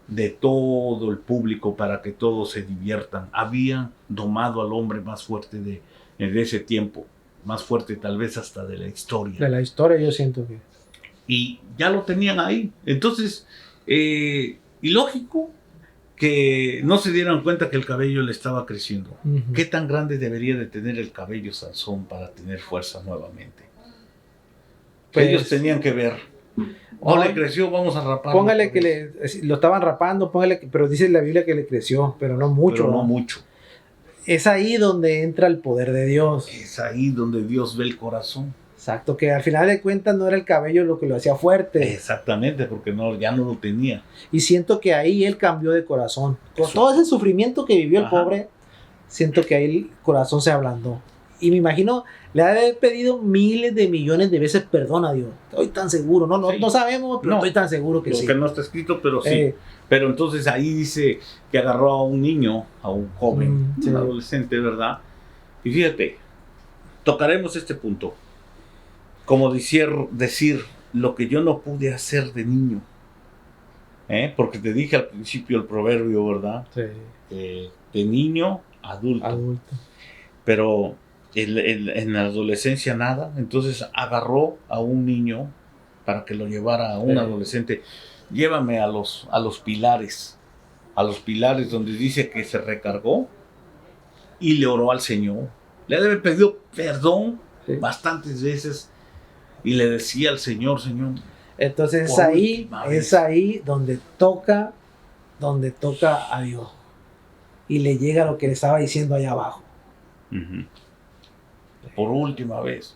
de todo el público para que todos se diviertan. Habían domado al hombre más fuerte de ese tiempo, más fuerte tal vez hasta de la historia. De la historia yo siento que... Y ya lo tenían ahí. Entonces, ilógico que no se dieran cuenta que el cabello le estaba creciendo. Uh-huh. ¿Qué tan grande debería de tener el cabello Sansón para tener fuerza nuevamente? Pues, ellos tenían que ver. No le creció, vamos a raparlo. Póngale que lo estaban rapando, pero dice la Biblia que le creció, pero no mucho. Pero no mucho. Es ahí donde entra el poder de Dios. Es ahí donde Dios ve el corazón. Exacto, que al final de cuentas no era el cabello lo que lo hacía fuerte. Exactamente, porque ya no lo tenía. Y siento que ahí él cambió de corazón. Con todo ese sufrimiento que vivió el pobre, siento que ahí el corazón se ablandó. Y me imagino, le ha de haber pedido miles de millones de veces perdón a Dios. Estoy tan seguro, no sabemos, pero estoy tan seguro que sí. Porque no está escrito, pero sí. Pero entonces ahí dice que agarró a un niño, a un joven, un adolescente, ¿verdad? Y fíjate, tocaremos este punto. Como decir lo que yo no pude hacer de niño. Porque te dije al principio el proverbio, ¿verdad? Sí. De niño, adulto. Pero en la adolescencia nada. Entonces agarró a un niño para que lo llevara a un adolescente. Llévame a los pilares. A los pilares donde dice que se recargó y le oró al Señor. Le debe pedido perdón bastantes veces. Y le decía al Señor. Entonces es ahí donde toca a Dios. Y le llega lo que le estaba diciendo allá abajo. Uh-huh. Por última vez.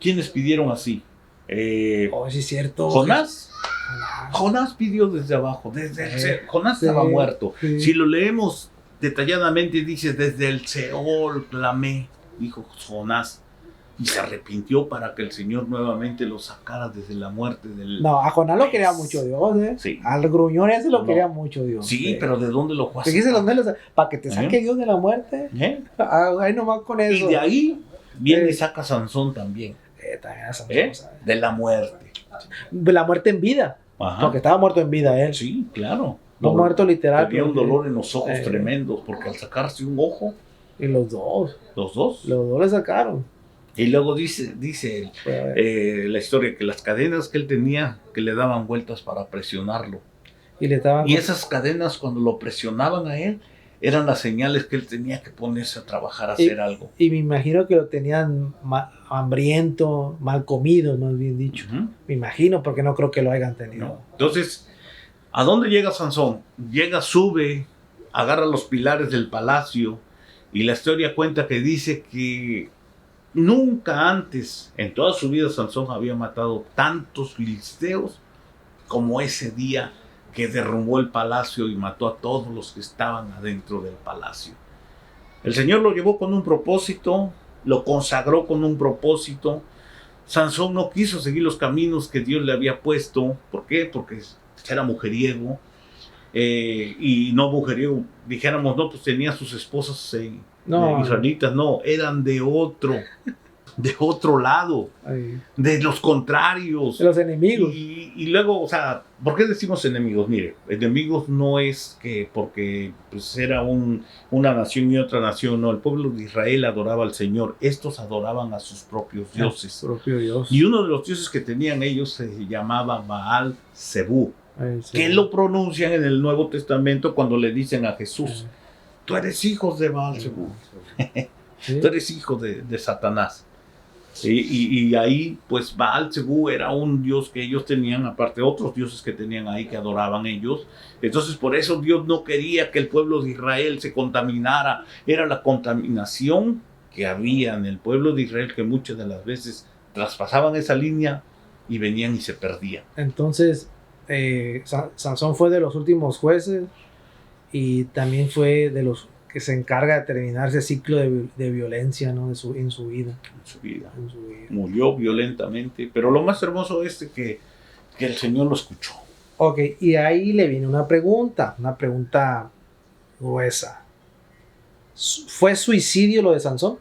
¿Quiénes pidieron así? Sí, es cierto. Jonás pidió desde abajo. Jonás estaba muerto. Sí. Si lo leemos detalladamente, dice, desde el Seol clamé, dijo Jonás. y se arrepintió para que el Señor nuevamente lo sacara desde la muerte del... No, a Jonás lo quería mucho Dios, ¿eh? Sí. Al gruñón ese lo quería mucho Dios. Sí, pero ¿de dónde lo fue a Fíjese sacar? para que te saque Dios de la muerte. Ahí nomás con eso. Y de ahí viene y saca a Sansón también. También a Sansón, ¿sabes? De la muerte. La muerte en vida. Ajá. Porque estaba muerto en vida él. Sí, claro. No muerto literal. Tenía un dolor en los ojos tremendos, porque al sacarse un ojo... Y los dos. ¿Los dos? Los dos le sacaron. Y luego dice la historia que las cadenas que él tenía, que le daban vueltas para presionarlo. Y esas cadenas, cuando lo presionaban a él, eran las señales que él tenía que ponerse a trabajar, a hacer algo. Y me imagino que lo tenían hambriento, mal comido, más bien dicho. Uh-huh. Me imagino, porque no creo que lo hayan tenido. No. Entonces, ¿a dónde llega Sansón? Llega, sube, agarra los pilares del palacio, y la historia cuenta que dice que nunca antes, en toda su vida, Sansón había matado tantos filisteos como ese día que derrumbó el palacio y mató a todos los que estaban adentro del palacio. El Señor lo llevó con un propósito, lo consagró con un propósito. Sansón no quiso seguir los caminos que Dios le había puesto. ¿Por qué? Porque era mujeriego. Y no mujeriego, dijéramos, no, pues tenía sus esposas israelitas, no, eran de otro lado, de los contrarios, de los enemigos. Y luego, o sea, ¿por qué decimos enemigos? Mire, enemigos no es que porque pues, era una nación y otra nación, no, el pueblo de Israel adoraba al Señor, estos adoraban a sus propios dioses. Propio Dios. Y uno de los dioses que tenían ellos se llamaba Baal Zebú. Que lo pronuncian en el Nuevo Testamento cuando le dicen a Jesús, tú eres hijo de Baal-Zebú, tú eres hijo de Satanás. Y ahí pues Baal-Zebú era un dios que ellos tenían, aparte de otros dioses que tenían ahí que adoraban ellos. Entonces por eso Dios no quería que el pueblo de Israel se contaminara. Era la contaminación que había en el pueblo de Israel, que muchas de las veces traspasaban esa línea y venían y se perdían. Entonces Sansón fue de los últimos jueces y también fue de los que se encarga de terminar ese ciclo de violencia, ¿no? en su vida. Murió violentamente, pero lo más hermoso es que el Señor lo escuchó. Ok, y ahí le viene una pregunta gruesa. ¿Fue suicidio lo de Sansón?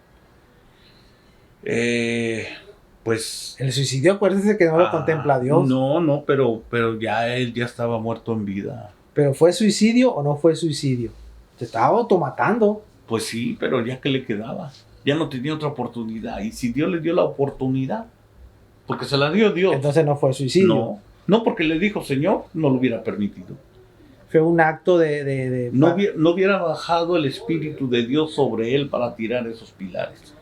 Pues el suicidio, acuérdense que no lo contempla Dios. No, pero ya él ya estaba muerto en vida. ¿Pero fue suicidio o no fue suicidio? Se estaba automatando. Pues sí, pero ya que le quedaba, ya no tenía otra oportunidad. Y si Dios le dio la oportunidad, porque se la dio Dios. Entonces no fue suicidio. No, porque le dijo, Señor, no lo hubiera permitido. Fue un acto no hubiera bajado el Espíritu de Dios sobre él para tirar esos pilares.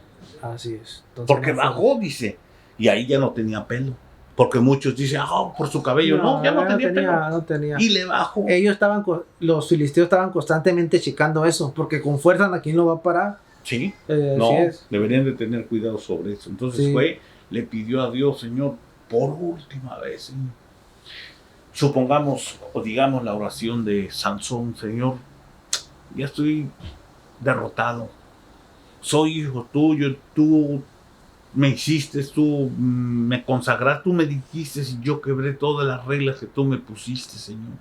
Así es. Entonces, porque bajó, dice. Y ahí ya no tenía pelo. Porque muchos dicen, por su cabello. No, ya no tenía pelo. No tenía. Y le bajó. Los filisteos estaban constantemente checando eso. Porque con fuerza, ¿a quién lo va a parar? Sí. Deberían de tener cuidado sobre eso. Entonces le pidió a Dios, Señor, por última vez, Señor. Supongamos, o digamos la oración de Sansón, Señor, ya estoy derrotado. Soy hijo tuyo, tú me hiciste, tú me consagraste, tú me dijiste y yo quebré todas las reglas que tú me pusiste, Señor.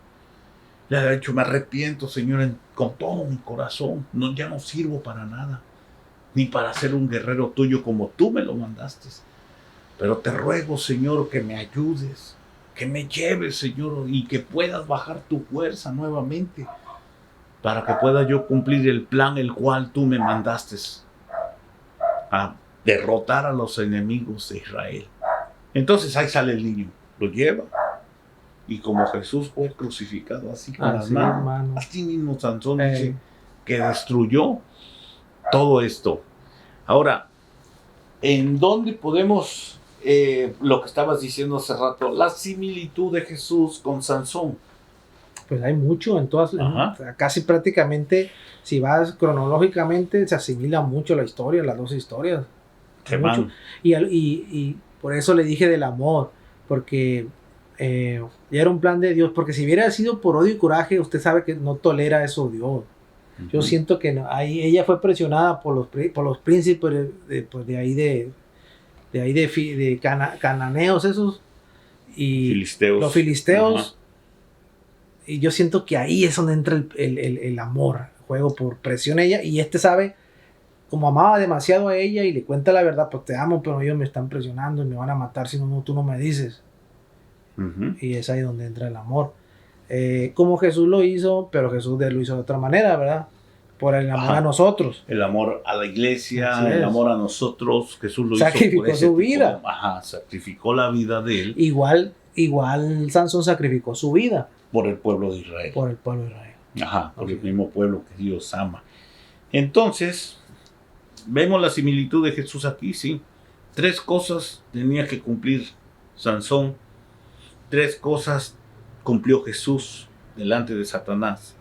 Ya de hecho me arrepiento, Señor, con todo mi corazón. Ya no sirvo para nada, ni para ser un guerrero tuyo como tú me lo mandaste. Pero te ruego, Señor, que me ayudes, que me lleves, Señor, y que puedas bajar tu fuerza nuevamente para que pueda yo cumplir el plan el cual tú me mandaste a derrotar a los enemigos de Israel. Entonces ahí sale el niño, lo lleva, y como Jesús fue crucificado así con las manos, así mismo Sansón dice que destruyó todo esto. Ahora, ¿en dónde podemos, lo que estabas diciendo hace rato, la similitud de Jesús con Sansón? Pues hay mucho en todas, casi prácticamente, si vas cronológicamente, se asimila mucho la historia, las dos historias. Mucho. Y por eso le dije del amor, porque ya era un plan de Dios, porque si hubiera sido por odio y coraje, usted sabe que no tolera eso Dios. Uh-huh. Yo siento que no, ahí ella fue presionada por los príncipes de ahí de ahí de cananeos esos y Filisteos. los filisteos. Ajá. Y yo siento que ahí es donde entra el amor, el juego por presión a ella. Y sabe, como amaba demasiado a ella y le cuenta la verdad, pues te amo, pero ellos me están presionando y me van a matar si no, tú no me dices. Y es ahí donde entra el amor. Como Jesús lo hizo, pero Jesús lo hizo de otra manera, ¿verdad? Por el amor a nosotros. El amor a la iglesia, Así el es. amor a nosotros. Jesús lo Sacrificó hizo por ese su vida. sacrificó la vida de él. Igual Sansón sacrificó su vida. Por el pueblo de Israel. Por el pueblo de Israel. Por el mismo pueblo que Dios ama. Entonces, vemos la similitud de Jesús aquí, sí. 3 cosas tenía que cumplir Sansón. 3 cosas cumplió Jesús delante de Satanás.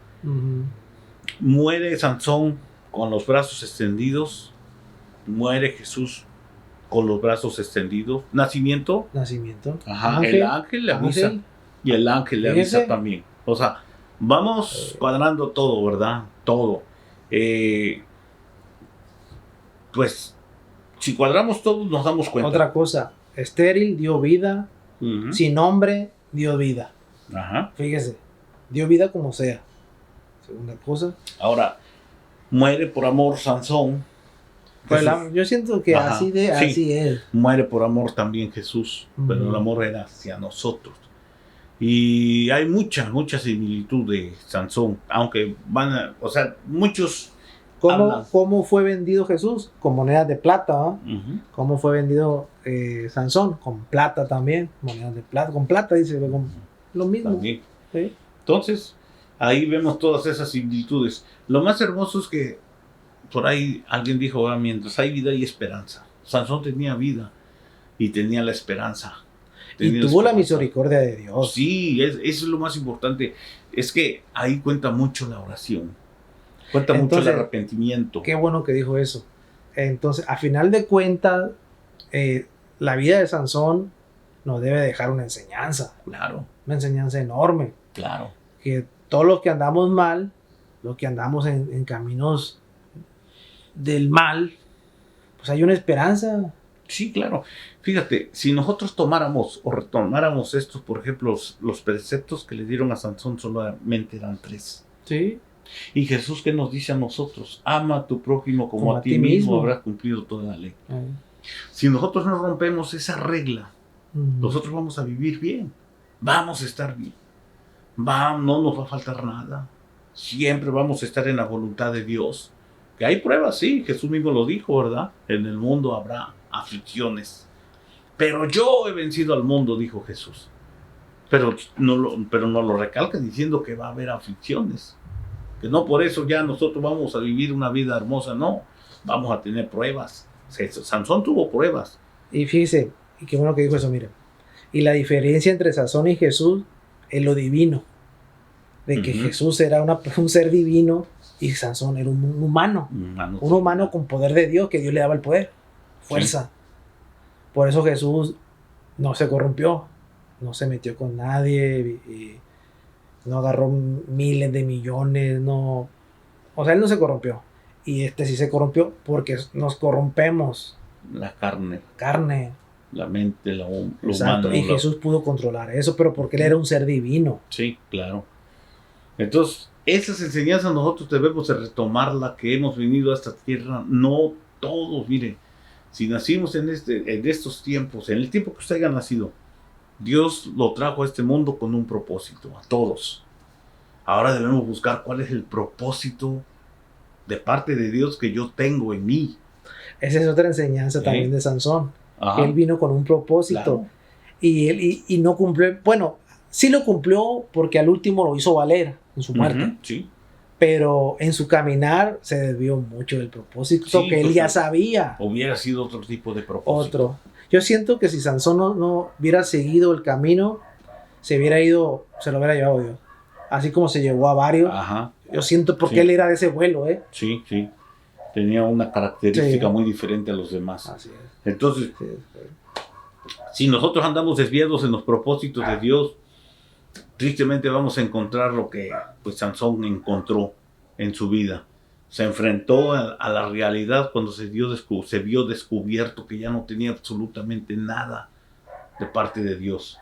Muere Sansón con los brazos extendidos. Muere Jesús con los brazos extendidos. Nacimiento. El ángel le avisa. Y el ángel le avisa también. O sea, vamos cuadrando todo, ¿verdad? Todo. Pues, si cuadramos todo, nos damos cuenta. Otra cosa, estéril dio vida, sin nombre dio vida. Fíjese, dio vida como sea. Segunda cosa. Ahora, muere por amor Sansón. Pues yo siento que así es. Muere por amor también Jesús, pero el amor era hacia nosotros. Y hay mucha similitud de Sansón, aunque muchos... ¿Cómo fue vendido Jesús? Con monedas de plata, ¿no? ¿Cómo fue vendido Sansón? Con plata también, monedas de plata, con plata, dice, lo mismo. También. ¿Sí? Entonces, ahí vemos todas esas similitudes. Lo más hermoso es que por ahí alguien dijo, mientras hay vida hay esperanza. Sansón tenía vida y tenía la esperanza. Y tuvo la misericordia de Dios. Sí, eso es lo más importante. Es que ahí cuenta mucho la oración. Cuenta mucho el arrepentimiento. Qué bueno que dijo eso. Entonces, a final de cuentas, la vida de Sansón nos debe dejar una enseñanza. Claro. Una enseñanza enorme. Claro. Que todos los que andamos mal, los que andamos en caminos del mal, pues hay una esperanza. Sí, claro. Fíjate, si nosotros tomáramos o retomáramos estos, por ejemplo, los preceptos que le dieron a Sansón solamente eran 3. Sí. Y Jesús, ¿qué nos dice a nosotros? Ama a tu prójimo como a ti mismo, habrás cumplido toda la ley. Si nosotros no rompemos esa regla, nosotros vamos a vivir bien. Vamos a estar bien. No nos va a faltar nada. Siempre vamos a estar en la voluntad de Dios. Que hay pruebas, sí, Jesús mismo lo dijo, ¿verdad? En el mundo habrá aflicciones. Pero yo he vencido al mundo, dijo Jesús. Pero no lo recalca diciendo que va a haber aflicciones. Que no por eso ya nosotros vamos a vivir una vida hermosa, no. Vamos a tener pruebas. Sansón tuvo pruebas. Y fíjese, y qué bueno que dijo eso, mire. Y la diferencia entre Sansón y Jesús es lo divino. De que Jesús era un ser divino y Sansón era un humano. Un humano con poder de Dios, que Dios le daba el poder, fuerza. Sí. Por eso Jesús no se corrompió, no se metió con nadie, y no agarró miles de millones, no. O sea, él no se corrompió. Y sí se corrompió porque nos corrompemos. La carne. La mente, lo Exacto. humano. Y Jesús pudo controlar eso, pero porque él era un ser divino. Sí, claro. Entonces, esas enseñanzas nosotros debemos de retomarlas, que hemos venido a esta tierra. No todos, mire, si nacimos en estos tiempos, en el tiempo que usted haya nacido, Dios lo trajo a este mundo con un propósito, a todos. Ahora debemos buscar cuál es el propósito de parte de Dios que yo tengo en mí. Esa es otra enseñanza también de Sansón. Que él vino con un propósito. Claro. Y no cumplió. Bueno, sí lo cumplió porque al último lo hizo valer en su muerte. Sí. Pero en su caminar se desvió mucho del propósito que él ya sabía. Hubiera sido otro tipo de propósito. Yo siento que si Sansón no hubiera seguido el camino, se lo hubiera llevado Dios. Así como se llevó a varios. Ajá. Yo siento porque él era de ese vuelo, Sí. Tenía una característica muy diferente a los demás. Así es. Entonces, si nosotros andamos desviados en los propósitos de Dios, tristemente vamos a encontrar lo que pues Sansón encontró en su vida. Se enfrentó a la realidad cuando se vio descubierto que ya no tenía absolutamente nada de parte de Dios.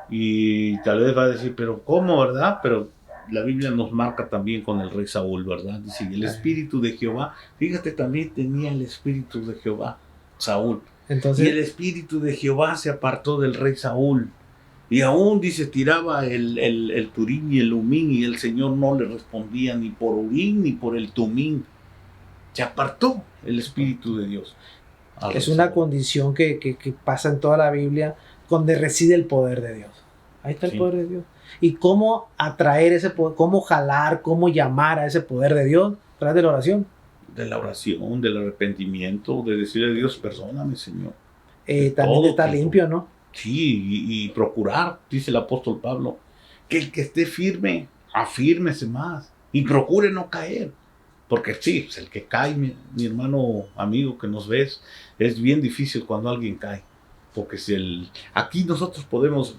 Y tal vez va a decir, pero ¿cómo, verdad? Pero la Biblia nos marca también con el rey Saúl, ¿verdad? Dice, el espíritu de Jehová, fíjate, también tenía el espíritu de Jehová, Saúl. Entonces, y el espíritu de Jehová se apartó del rey Saúl. Y aún, dice, tiraba el Turín y el Umín, y el Señor no le respondía ni por Urín ni por el Tumín. Se apartó el espíritu de Dios. Es una condición que pasa en toda la Biblia, donde reside el poder de Dios. Ahí está el poder de Dios. Y cómo atraer ese poder, cómo jalar, cómo llamar a ese poder de Dios a través de la oración. De la oración, del arrepentimiento, de decirle a Dios, perdóname, Señor. También de estar limpio, ¿no? Sí, y procurar, dice el apóstol Pablo, que el que esté firme, afírmese más y procure no caer. Porque sí, pues el que cae, mi hermano, amigo que nos ves, es bien difícil cuando alguien cae. Porque aquí nosotros podemos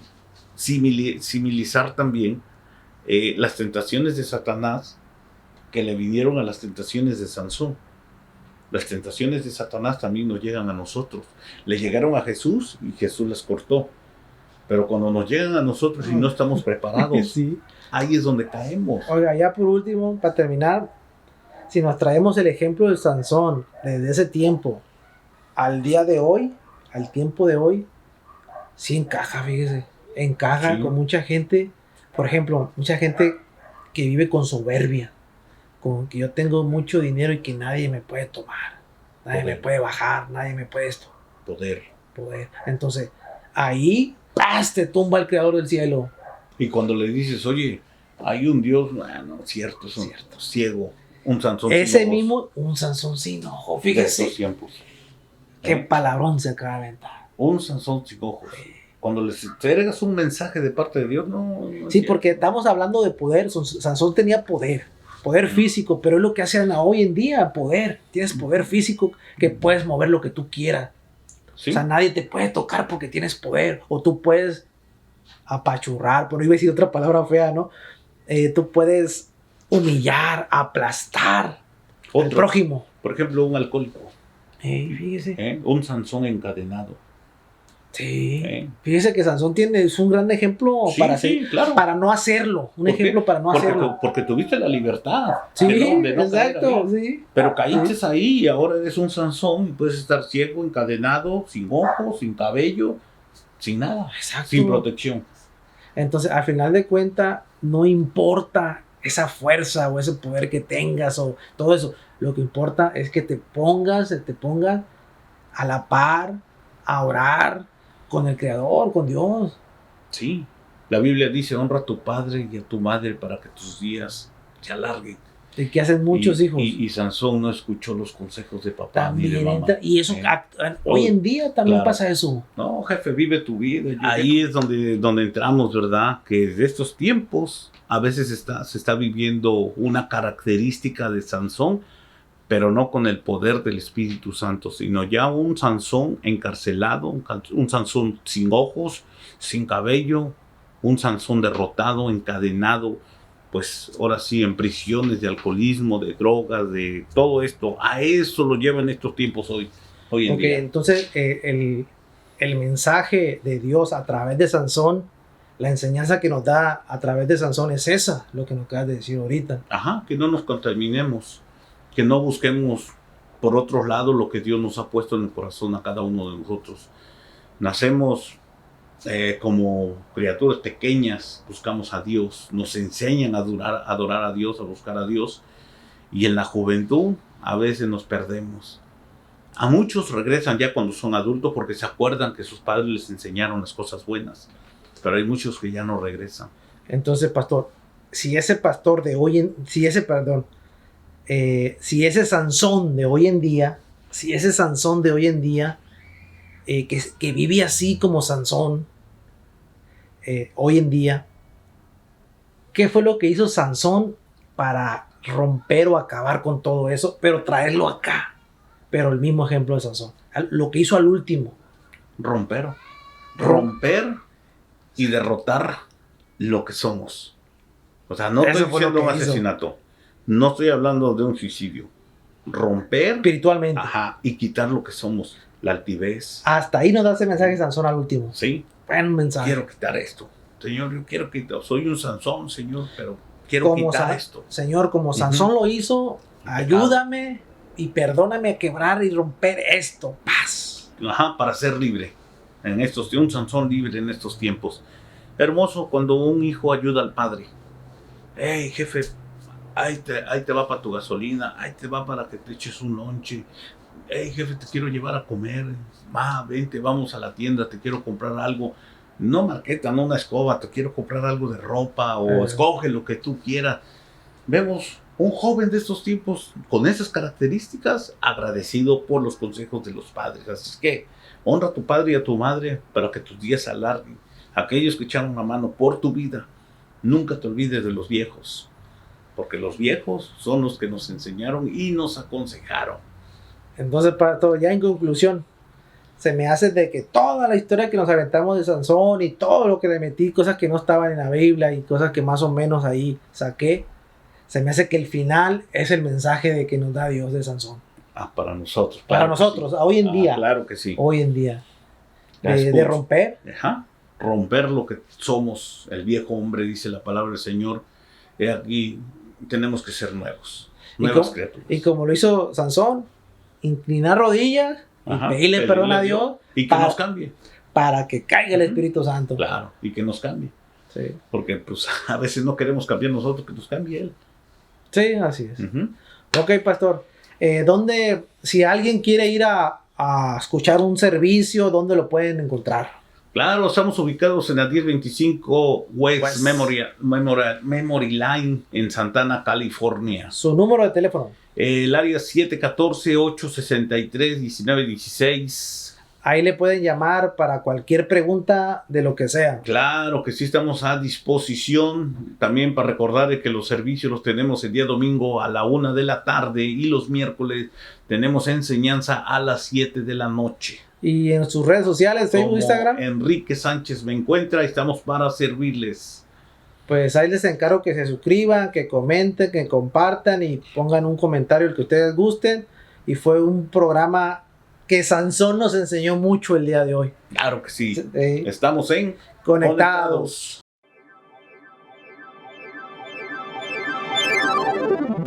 similizar también las tentaciones de Satanás que le vinieron a las tentaciones de Sansón. Las tentaciones de Satanás también nos llegan a nosotros. Le llegaron a Jesús y Jesús las cortó. Pero cuando nos llegan a nosotros y no estamos preparados, sí, ahí es donde caemos. Oiga, ya por último, para terminar, si nos traemos el ejemplo de Sansón desde ese tiempo al día de hoy, al tiempo de hoy, sí encaja, fíjese. Encaja con mucha gente. Por ejemplo, mucha gente que vive con soberbia. Con que yo tengo mucho dinero y que nadie me puede tomar, nadie me puede bajar, nadie me puede esto. Poder. Entonces, ahí te tumba el creador del cielo. Y cuando le dices, oye, hay un Dios, bueno, cierto, es un ciego, un Sansón ese sin mismo, ojos. Un Sansón sin ojos, fíjese. De estos tiempos. Qué palabrón se acaba de aventar. Un Sansón sin ojos. Cuando les entregas un mensaje de parte de Dios, no sí, porque estamos hablando de poder. Sansón tenía poder físico, pero es lo que hacen hoy en día, poder. Tienes poder físico que puedes mover lo que tú quieras. ¿Sí? O sea, nadie te puede tocar porque tienes poder. O tú puedes apachurrar, pero iba a decir otra palabra fea, ¿no? Tú puedes humillar, aplastar al prójimo. Por ejemplo, un alcohólico. Fíjese. Un Sansón encadenado. Sí. Fíjese que Sansón es un gran ejemplo para no hacerlo. Ejemplo para no hacerlo. Porque tuviste la libertad. Sí, de no exacto. Sí. Pero caíste ahí y ahora eres un Sansón y puedes estar ciego, encadenado, sin ojos, sin cabello, sin nada. Exacto. Sin protección. Entonces, al final de cuentas, no importa esa fuerza o ese poder que tengas o todo eso. Lo que importa es que te pongas a la par, a orar con el Creador, con Dios. Sí, la Biblia dice, honra a tu padre y a tu madre para que tus días se alarguen. Y que hacen muchos hijos. Y Sansón no escuchó los consejos de papá también ni de mamá. Y eso, hoy en día también pasa eso. No, jefe, vive tu vida. Ahí es donde entramos, ¿verdad? Que de estos tiempos a veces se está viviendo una característica de Sansón, pero no con el poder del Espíritu Santo, sino ya un Sansón encarcelado, un Sansón sin ojos, sin cabello, un Sansón derrotado, encadenado, pues ahora sí en prisiones de alcoholismo, de drogas, de todo esto. A eso lo llevan estos tiempos hoy en día. Entonces el mensaje de Dios a través de Sansón, la enseñanza que nos da a través de Sansón es esa, lo que nos acabas de decir ahorita. Ajá, que no nos contaminemos, que no busquemos por otro lado lo que Dios nos ha puesto en el corazón a cada uno de nosotros. Nacemos como criaturas pequeñas, buscamos a Dios, nos enseñan a adorar a Dios, a buscar a Dios, y en la juventud a veces nos perdemos. A muchos regresan ya cuando son adultos porque se acuerdan que sus padres les enseñaron las cosas buenas, pero hay muchos que ya no regresan. Entonces, pastor, si ese Sansón de hoy en día, que vive así como Sansón, hoy en día, ¿qué fue lo que hizo Sansón para romper o acabar con todo eso, pero traerlo acá? Pero el mismo ejemplo de Sansón, lo que hizo al último. Romper y derrotar lo que somos. O sea, no estoy diciendo un asesinato, No estoy hablando de un suicidio. Romper. Espiritualmente. Ajá. Y quitar lo que somos. La altivez. Hasta ahí nos da ese mensaje Sansón al último. Sí. Buen mensaje. Quiero quitar esto. Señor, yo quiero quitar. Soy un Sansón, Señor, pero quiero quitar esto. Señor, como Sansón lo hizo, ayúdame y perdóname a quebrar y romper esto. Paz. Ajá, para ser libre. De un Sansón libre en estos tiempos. Hermoso cuando un hijo ayuda al padre. Hey, jefe, ahí te va para tu gasolina, ahí te va para que te eches un lonche. Hey, jefe, te quiero llevar a comer. Vente, vamos a la tienda, te quiero comprar algo. No marqueta, no una escoba, te quiero comprar algo de ropa o escoge lo que tú quieras. Vemos un joven de estos tiempos con esas características, agradecido por los consejos de los padres. Así es que honra a tu padre y a tu madre para que tus días se alarguen. Aquellos que echaron la mano por tu vida, nunca te olvides de los viejos, porque los viejos son los que nos enseñaron y nos aconsejaron. Entonces, para todo, ya en conclusión, se me hace de que toda la historia que nos aventamos de Sansón y todo lo que le metí, cosas que no estaban en la Biblia y cosas que más o menos ahí saqué, se me hace que el final es el mensaje de que nos da Dios de Sansón. Para nosotros. Claro, para nosotros, sí. Hoy en día. Claro que sí. Hoy en día. De romper. Ajá. Romper lo que somos, el viejo hombre, dice la palabra del Señor. Aquí tenemos que ser nuevos. Nuevas criaturas. Y como lo hizo Sansón, inclinar rodillas y pedirle perdón a Dios. Y que nos cambie. Para que caiga el Espíritu Santo. Claro, y que nos cambie. Sí. Porque pues a veces no queremos cambiar nosotros, que nos cambie Él. Sí, así es. Ok, pastor. ¿Dónde, si alguien quiere ir a escuchar un servicio, dónde lo pueden encontrar? Claro, estamos ubicados en la 1025 West Memory Line en Santana, California. ¿Su número de teléfono? El área 714-863-1916. Ahí le pueden llamar para cualquier pregunta de lo que sea. Claro que sí, estamos a disposición. También para recordar que los servicios los tenemos el día domingo a la 1 de la tarde y los miércoles tenemos enseñanza a las 7 de la noche. Y en sus redes sociales, Facebook, Como Instagram. Enrique Sánchez me encuentra, estamos para servirles. Pues ahí les encargo que se suscriban, que comenten, que compartan y pongan un comentario el que ustedes gusten. Y fue un programa que Sansón nos enseñó mucho el día de hoy. Claro que sí. Estamos en Conectados.